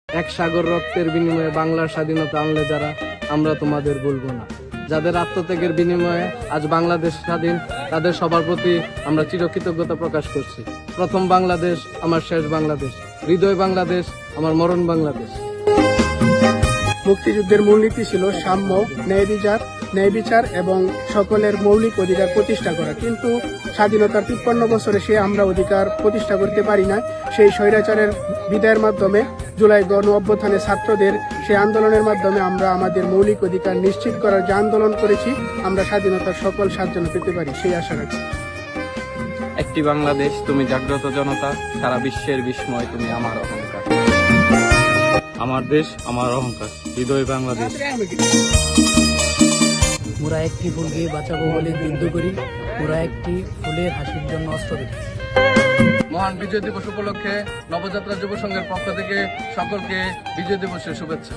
এক সাগর রক্তের বিনিময়ে বাংলার স্বাধীনতা আনলে যারা, আমরা তোমাদের বলবো না। যাদের আত্মত্যাগের বিনিময়ে আজ বাংলাদেশ স্বাধীন, তাদের সবার প্রতি আমরা চিরকৃতজ্ঞতা প্রকাশ করছি। প্রথম বাংলাদেশ আমার শেষ বাংলাদেশ, হৃদয় বাংলাদেশ আমার মরণ বাংলাদেশ। মুক্তিযুদ্ধের মূলনীতি ছিল সাম্য, ন্যায় বিচার এবং সকলের মৌলিক অধিকার প্রতিষ্ঠা করা। কিন্তু স্বাধীনতার 53 বছরে সে আমরা অধিকার প্রতিষ্ঠা করতে পারি না। সেই স্বৈরাচারের বিদায়ের মাধ্যমে জুলাই গণ অভ্যুত্থানে ছাত্রদের সেই আন্দোলনের মাধ্যমে আমরা আমাদের মৌলিক অধিকার নিশ্চিত করার যে আন্দোলন করেছি, আমরা স্বাধীনতার সকল স্বাদ যেন পেতে পারি সেই আশা রাখছি। একটি বাংলাদেশ, তুমি জাগ্রত জনতা, সারা বিশ্বের বিস্ময়, তুমি আমার অহংকার। আমার দেশ আমার অহংকার, হৃদয় বাংলাদেশ। মোরা একটি ফুলকে বাঁচাবো বলে যুদ্ধ করি, মোরা একটি ফুলের হাসির জন্য অস্ত্র দেখি। মহান বিজয় দিবস উপলক্ষে নবযাত্রা যুব সংঘের পক্ষ থেকে সকলকে বিজয় দিবসের শুভেচ্ছা।